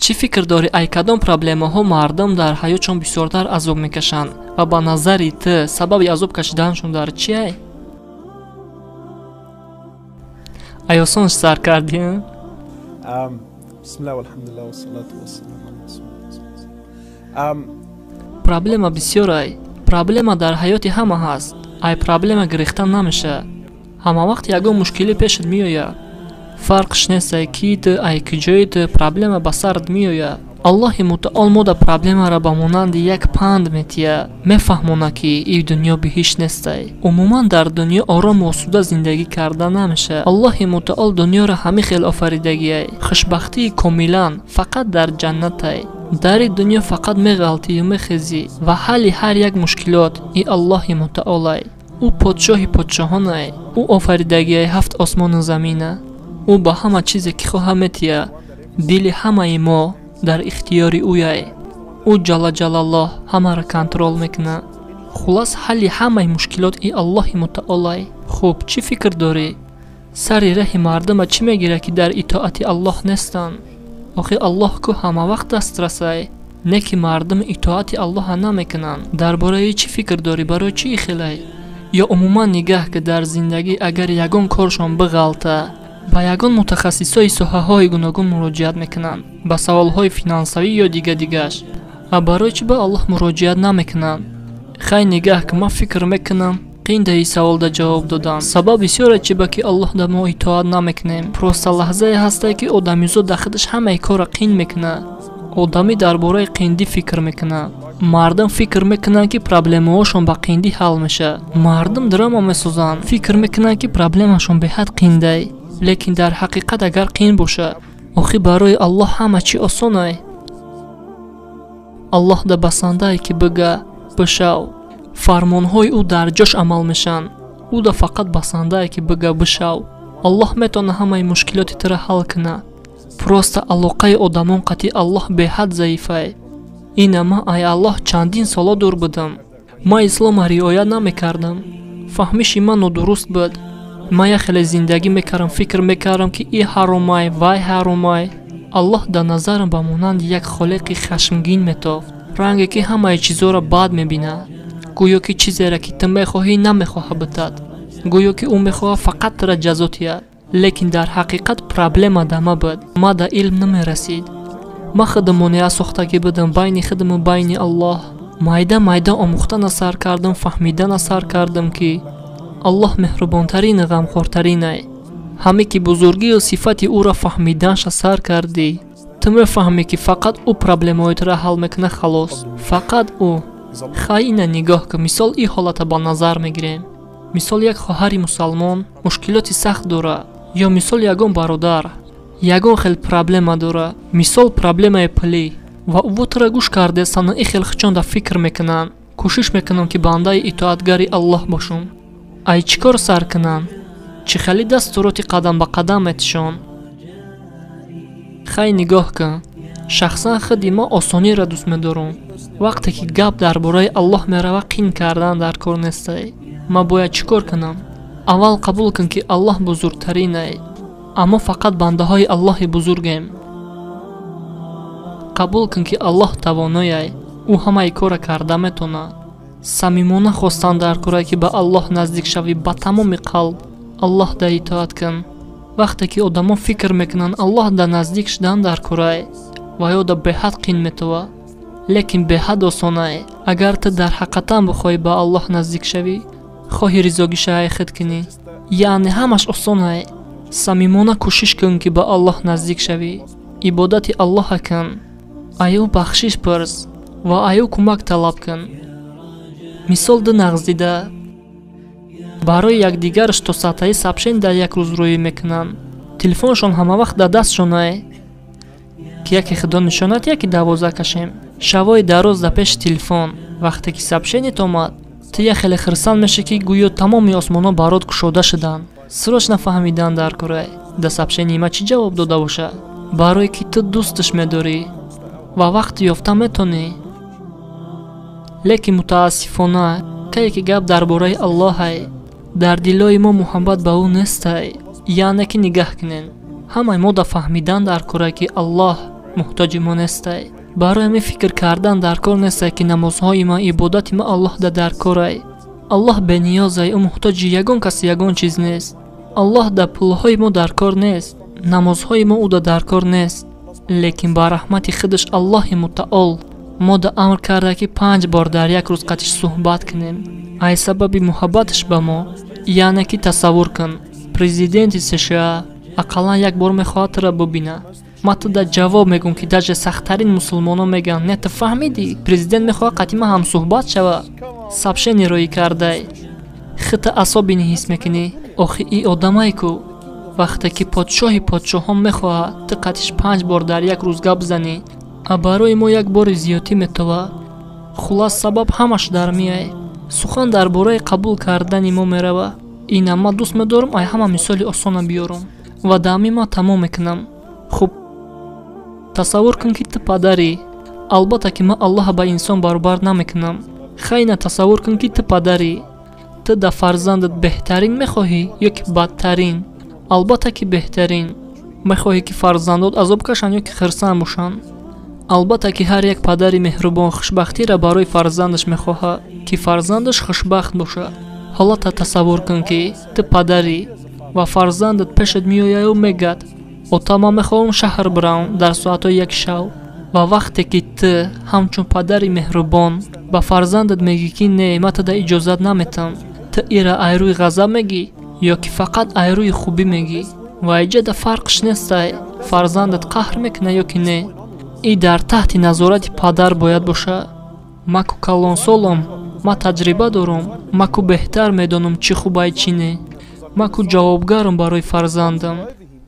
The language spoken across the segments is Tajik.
چی فکر داری ای کدام پرابلم‌ها مردم در حیاتشون بسیارتر عذاب میکشند و با نظری تو سبب عذاب کشیدنشون در چیه؟ آیاسونش سر کردین؟ بسم الله والحمد لله والصلاة والسلام على رسول الله. پرابلم بسیاره. پرابلم در حیات همه هست. ای پرابلم گرفتن نمیشه. همه وقت یکم مشکلی پیشت میآید. فرقش نیست کی تو ای کجای تو پرابلم به سرت میآید. الله متعال ما در پرابلم را به مانند یک پند میتیه. میفهمونه که این دنیا به هیچ نیست. عموما در دنیا آرام و آسوده زندگی کردن نمیشه. الله متعال دنیا را همه خیل آفریدگیه. خوشبختی کاملا فقط در جنته. در دنیا فقط میغلطی و میخزی و حل هر یک مشکلات ای الله متعال. او پادشاه پادشاهانه. او آفریدگی هفت آسمان و زمینه. او با همه چیزی که خواه میتیه. دل همه ما در اختیار اویه. او جل جلاله همه را کنترل میکنه. خلاص حل همه مشکلات ای الله متعال. خوب چی فکر داری؟ سر ره مردم چی میگیره که در اطاعت الله نیستن؟ آخه الله که همه وقت دسترسه. نه که مردم اطاعت الله نمیکنن. درباره چی فکر داری؟ برای چی خیلی؟ یا عموما نگاه که در زندگی اگر یگان کارشان بغلطه با یگان متخصصای ساحه‌های گوناگون مراجعت میکنن با سوالهای فینانسوی یا دیگه‌اش. برای چی به الله مراجعت نمیکنن؟ خیلی نگاه که ما فکر میکنم قین این سوال دا جواب دادن. سبب بسیاره چی با که الله دا ما اطاعت نمیکنیم. پروسته لحظه هسته که آدمیزو داخلش همه کار قین میکنه. آدمی درباره قیندی فکر میکنه. مردم فکر میکنن که پرابلم‌هاشون با قیندی حل میشه. مردم دراما میسازن فکر میکنن که پرابلمشون به حد قینده. لیکن در حقیقت اگر قین باشه آخه برای الله همه چی آسانه. الله دا بسنده که بگه بشو فرمانهای او در جاش عمل میشن. او دا فقط بسنده که بگه بشو. الله میتونه همه مشکلات تر حل کنه. پروسته علاقه آدمان قطعی الله به حد ضعیفه. این ما ای الله چندین سالا دور بودم. ما اسلام رعایت نمیکردم. فهمش من نادرست بود. ما خیلی زندگی میکردم فکر میکردم که این حرامه وای حرامه. الله در نظرم به مانند یک خالق خشمگین میتافت. رنگی که همه چیزا را بد میبینه. گویا که چیزی را که تو میخواهی نمیخواه بتد. گویا که او میخواه فقط تر جزاتیه. لیکن در حقیقت پرابلم دمه بود. ما در علم نمیرسید. ما خدمانی ساختگی بودم بین خدم و بین الله. مایده آموختن سر کردم فهمیدن سر کردم که الله مهربانترین غمخورترینه. همه که بزرگی و صفت او را فهمیدنش سر کردی. تو میفهمی که فقط او پرابلم‌هایت را حل میکنه خلاص. فقط او. خیلی نگاه که مثال این حالت با نظر میگیریم. مثال یک خواهر مسلمان مشکلات سخت داره یا مثال یگان برادر یگان خیلی پرابلم داره. مثال پرابلم پلی و او تو را گوش کرده سن ای خیلی خچان دا فکر میکنن. کوشش میکنم که بنده اطاعتگاری الله باشم. ای چیکار سر کنن؟ چی خیلی دستوراتی قدم به قدم اتشان. خیلی نگاه کن. شخصا خودی ما آسانی را دوست میدارم. وقتی که گپ درباره الله میروه قین کردن در کار نیسته. ما باید چیکار کنم؟ اول قبول کن که الله بزرگترینه. اما فقط بنده های الله بزرگیم. قبول کن که الله توانایه. او همه کار کرده میتونه. صمیمانه خواستن در کاری که به الله نزدیک شوی با تمام قلب الله دا اطاعت کن. وقتی که آدما فکر میکنن الله دا نزدیک شدن در کاری و یا دا به حد قین میتوه. لیکن به حد آسانه. اگر تو در حقیقتا بخوای به الله نزدیک شوی خواهی رضاگی شای خود کنی. یعنی همش آسانه. صمیمانه کوشش کن که به الله نزدیک شوی. عبادت الله کن. ایو بخشش پرس و ایو کمک طلب کن. مثال ده نغز دیده برای یک دیگرش تو ساعته سابشین در یک روز روی میکنن. تلفنشون همه وقت در دستشونه که یکی خدا نشانت یکی 12 کشیم. شوای در روز در پیش تلفن وقتی که سابشینت اومد تو یه خیلی خرسان میشه که گویا تمامی آسمانا برات کشوده شدن. سراش نفهمیدن در کره در سابشینی ما چی جواب داده باشه. برای که تو دوستش میداری و وقت یافته میتونی. لیکن متاسفانه که گپ درباره الله در دلای ما محبت به او نیست. یعنی که نگاه کنین همه ما دا فهمیدن در کره که الله муҳтоҷи мо нестай. барои ҳамин фикр кардан дар кор нестай ки намозҳои ма, ибодати ма Аллоҳ да дар корай. Аллоҳ бениёзай, ӯ муҳтоҷи ягон кас ягон чиз нест. Аллоҳ да пулҳои мо дар кор нест, намозҳои мо ӯ да дар кор нест. лекин ба раҳмати худаш Аллоҳи мутаол мо да амр карда ки 5 бор дар як рӯз қатиш суҳбат кунем. ай сабаби муҳаббаташ ба мо. яъне ки тасаввур кун, президенти США ақаллан як бор мехоҳад тура бубина. ма ту да ҷавоб мегӯм ки даже сахттарин мусулмонон мегӯянд не ту фаҳмидӣ президент мехоҳад қатъи ма ҳамсуҳбат шава. сабшени рӯӣ кардай хита асобини ҳис мекунӣ. охи и одамае ку вақте ки подшоҳи подшоҳон мехоҳад ту қатиш 5 бор дар як рӯз гап занӣ, а барои мо як бори зиёдӣ метавад. хулас сабаб ҳамаш дар миай. сухан дар бораи қабул кардани мо мерава. ина ма дӯст медорам ай ҳама мисоли осона биёрам ва дами ма тамом мекунам. хуб тасаввур кун ки ту падарӣ. албатта ки ма Аллоҳа ба инсон баробар намекунам. хайна тасаввур кун ки ту падарӣ. ту да фарзандат беҳтарин мехоҳӣ ё ки бадтарин? албатта ки беҳтарин. мехоҳӣ ки фарзандот азоб кашанд ё ки хирсан бошанд? албатта ки ҳар як падари меҳрубон хушбахтиро барои фарзандаш мехоҳад ки фарзандаш хушбахт бошад. ҳоло та тасаввур кун ки ту падарӣ ва фарзандат пешат меояю мегӯяд ота ман мехоҳам шаҳр бирам дар соатҳои як шав. ва вақте ки ту ҳамчун падари меҳрубон ба фарзандат мегӣ ки не ма ту да иҷозат наметам, ту ира ай рӯи ғазаб мегӣ ё ки фақат ай рӯи хубӣ мегӣ? ва иҷада фарқш нестай фарзандат қаҳр мекуна ё ки не. и дар таҳти назорати падар бояд бошад. маку калонсолам, ма таҷриба дорам, маку беҳтар медонам чӣ хубай чӣ не. маку ҷавобгарам барои фарзандам.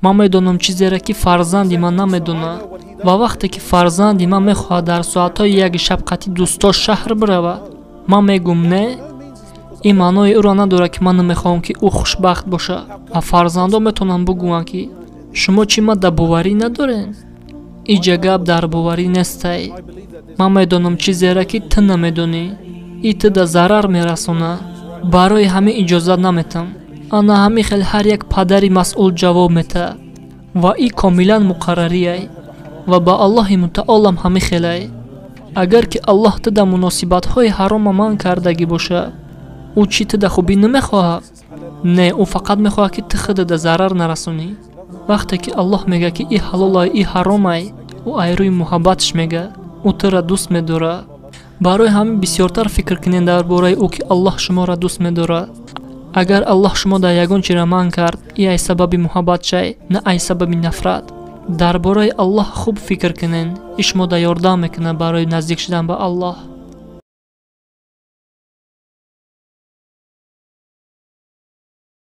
ман медонам чизеро ки фарзанди ман намедонад. ва вақте ки фарзанди ман мехоҳад дар соатҳои яки шаб қатъи дӯстош шаҳр биравад, ман мегӯм не. ин маънои ӯро надорад ки ман намехоҳам ки ӯ хушбахт бошад. ва фарзандон метавонанд бигӯянд ки шумо чӣ ма да боварӣ надоред? иҷа гап дар боварӣ нестай. ман медонам чизеро ки ту намедонӣ. и ту да зарар мерасонад. барои ҳамин иҷозат наметам. ана ҳамин хел ҳар як падари масъул ҷавоб метаҳад. ва и комилан муқаррарияй. ва ба Аллоҳи мутаолам ҳамин хелай. агар ки Аллоҳ ту да муносибатҳои ҳарома ман кардагӣ бошад, ӯ чӣ ту да хубӣ намехоҳад? не, ӯ фақат мехоҳад ки ту худа да зарар нарасонӣ. вақте ки Аллоҳ мегӯяд ки и ҳалолай и ҳаромай, ӯ ай рӯи муҳаббаташ мегӯяд. ӯ туро дӯст медорад. барои ҳамин бисёртар фикр кунед дар бораи ӯ ки Аллоҳ шуморо дӯст медорад. агар Аллоҳ шумо да ягон чиро манъ кард, и ай сабаби муҳаббат шай, на ай сабаби нафрат. дар бораи Аллоҳ хуб фикр кунед. и шумо да ёрдам мекунад барои наздик шудан ба Аллоҳ.